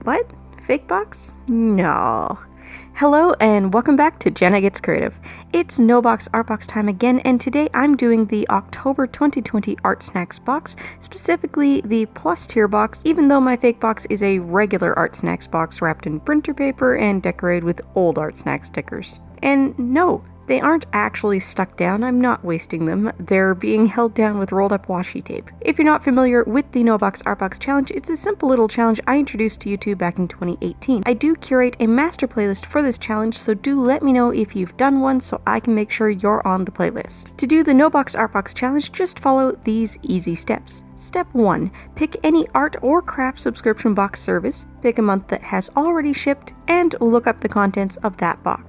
What? Fake box? No. Hello and welcome back to Jenna Gets Creative. It's No Box Art Box time again, and today I'm doing the October 2020 Art Snacks box, specifically the Plus tier box, even though my fake box is a regular Art Snacks box wrapped in printer paper and decorated with old Art Snacks stickers. And no, they aren't actually stuck down. I'm not wasting them. They're being held down with rolled up washi tape. If you're not familiar with the No Box Art Box challenge, it's a simple little challenge I introduced to YouTube back in 2018. I do curate a master playlist for this challenge, so do let me know if you've done one so I can make sure you're on the playlist. To do the No Box Art Box challenge, just follow these easy steps. Step 1. Pick any art or craft subscription box service, pick a month that has already shipped, and look up the contents of that box.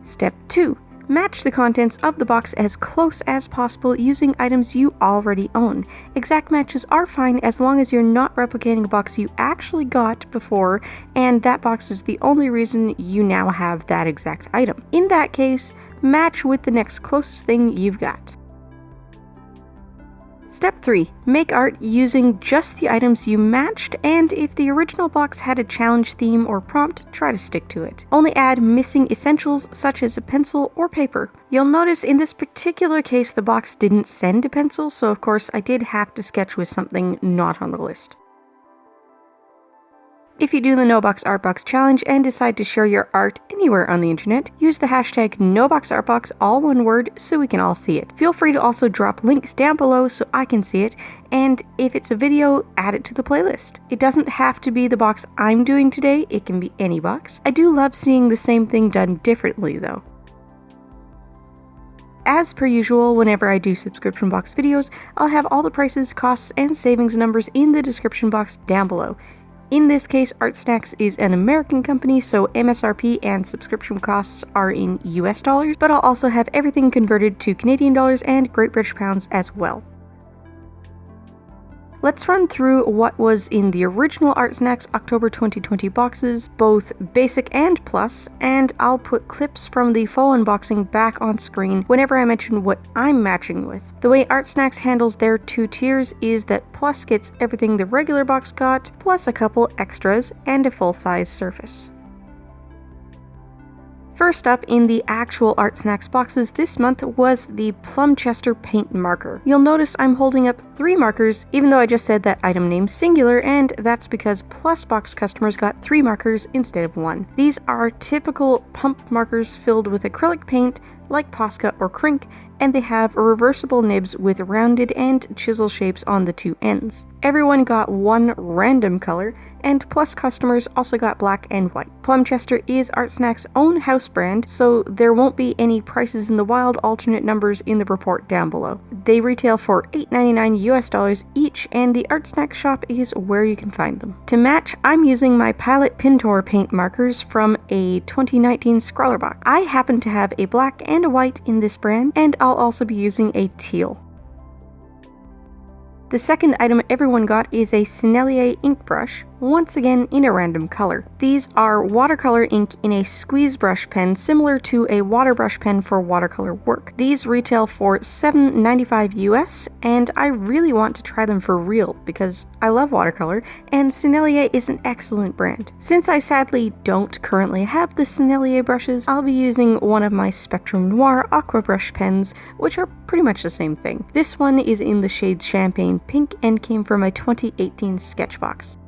Step 2. Match the contents of the box as close as possible using items you already own. Exact matches are fine as long as you're not replicating a box you actually got before and that box is the only reason you now have that exact item. In that case, match with the next closest thing you've got. Step 3. Make art using just the items you matched, and if the original box had a challenge theme or prompt, try to stick to it. Only add missing essentials such as a pencil or paper. You'll notice in this particular case the box didn't send a pencil, so of course I did have to sketch with something not on the list. If you do the No Box Art Box challenge and decide to share your art anywhere on the internet, use the hashtag NoBoxArtBox, all one word, so we can all see it. Feel free to also drop links down below so I can see it, and if it's a video, add it to the playlist. It doesn't have to be the box I'm doing today, it can be any box. I do love seeing the same thing done differently though. As per usual, whenever I do subscription box videos, I'll have all the prices, costs, and savings numbers in the description box down below. In this case, Art Snacks is an American company, so MSRP and subscription costs are in US dollars, but I'll also have everything converted to Canadian dollars and Great British pounds as well. Let's run through what was in the original Art Snacks October 2020 boxes, both basic and plus, and I'll put clips from the full unboxing back on screen whenever I mention what I'm matching with. The way Art Snacks handles their two tiers is that plus gets everything the regular box got, plus a couple extras and a full-size surface. First up in the actual Art Snacks boxes this month was the Plumchester paint marker. You'll notice I'm holding up 3 markers, even though I just said that item name singular, and that's because Plus box customers got 3 markers instead of 1. These are typical pump markers filled with acrylic paint like Posca or Crink, and they have reversible nibs with rounded and chisel shapes on the 2 ends. Everyone got 1 random color, and Plus customers also got black and white. Plumchester is Art Snacks' own house brand, so there won't be any prices in the wild alternate numbers in the report down below. They retail for $8.99 US dollars each, and the Art Snacks shop is where you can find them. To match, I'm using my Pilot Pintor paint markers from a 2019 Scrawler box. I happen to have a black and a white in this brand, and I'll also be using a teal. The second item everyone got is a Sennelier ink brush, once again in a random color. These are watercolor ink in a squeeze brush pen similar to a water brush pen for watercolor work. These retail for $7.95 US, and I really want to try them for real because I love watercolor and Sennelier is an excellent brand. Since I sadly don't currently have the Sennelier brushes, I'll be using one of my Spectrum Noir aqua brush pens, which are pretty much the same thing. This one is in the shade Champagne Pink and came from my 2018 Sketchbox.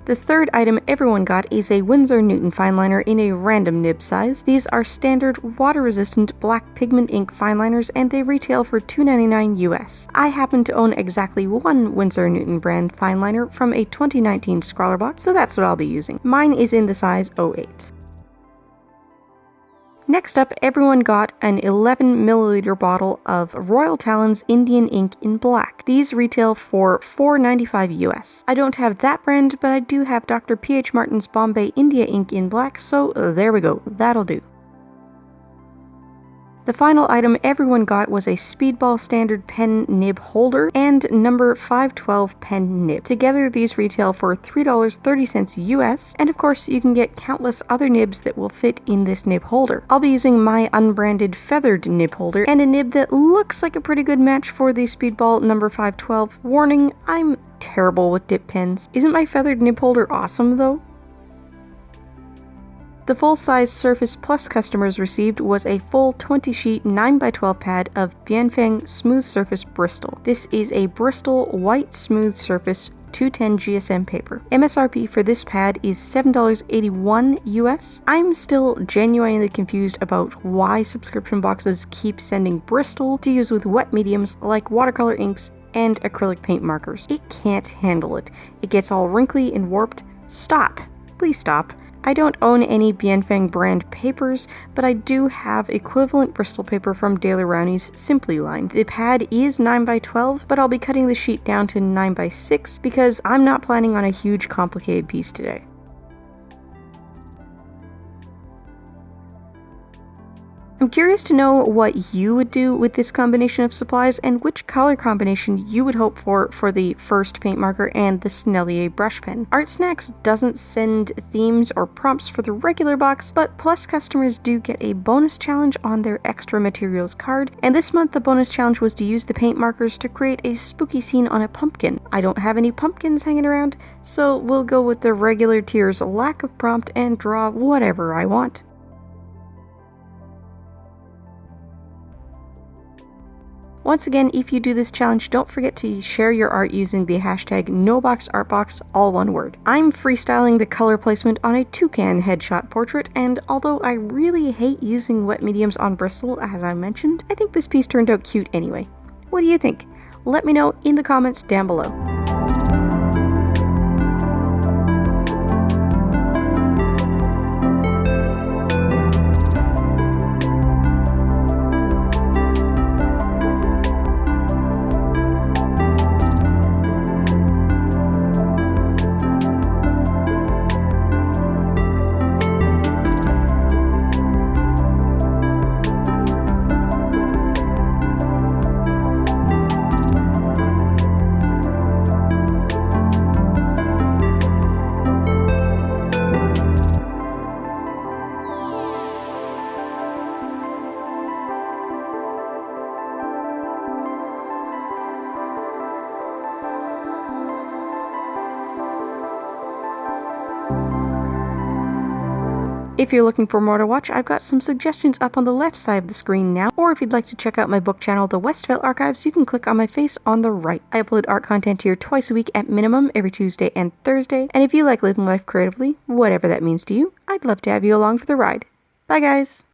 The third item everyone got is a Winsor Newton fineliner in a random nib size. These are standard water-resistant black pigment ink fineliners and they retail for $2.99 US. I happen to own exactly 1 Winsor Newton brand fineliner from a 2019 Scrawler box, so that's what I'll be using. Mine is in the size 08. Next up, everyone got an 11ml bottle of Royal Talens Indian ink in black. These retail for $4.95 US. I don't have that brand, but I do have Dr. P.H. Martin's Bombay India ink in black, so there we go, that'll do. The final item everyone got was a Speedball standard pen nib holder and number 512 pen nib. Together these retail for $3.30 US, and of course you can get countless other nibs that will fit in this nib holder. I'll be using my unbranded feathered nib holder and a nib that looks like a pretty good match for the Speedball number 512. Warning, I'm terrible with dip pens. Isn't my feathered nib holder awesome though? The full-size Surface Plus customers received was a full 20-sheet 9x12 pad of Bianfeng Smooth Surface Bristol. This is a Bristol white smooth surface 210 GSM paper. MSRP for this pad is $7.81 US. I'm still genuinely confused about why subscription boxes keep sending Bristol to use with wet mediums like watercolor inks and acrylic paint markers. It can't handle it. It gets all wrinkly and warped. Stop. Please stop. I don't own any Bianfeng brand papers, but I do have equivalent Bristol paper from Daler Rowney's Simply line. The pad is 9x12, but I'll be cutting the sheet down to 9x6 because I'm not planning on a huge complicated piece today. I'm curious to know what you would do with this combination of supplies and which color combination you would hope for the first paint marker and the Sennelier brush pen. Art Snacks doesn't send themes or prompts for the regular box, but Plus customers do get a bonus challenge on their extra materials card, and this month the bonus challenge was to use the paint markers to create a spooky scene on a pumpkin. I don't have any pumpkins hanging around, so we'll go with the regular tier's lack of prompt and draw whatever I want. Once again, if you do this challenge, don't forget to share your art using the hashtag NoBoxArtBox, all one word. I'm freestyling the color placement on a toucan headshot portrait, and although I really hate using wet mediums on Bristol, as I mentioned, I think this piece turned out cute anyway. What do you think? Let me know in the comments down below. If you're looking for more to watch, I've got some suggestions up on the left side of the screen now, or if you'd like to check out my book channel, The Westvale Archives, you can click on my face on the right. I upload art content here twice a week at minimum, every Tuesday and Thursday, and if you like living life creatively, whatever that means to you, I'd love to have you along for the ride. Bye guys!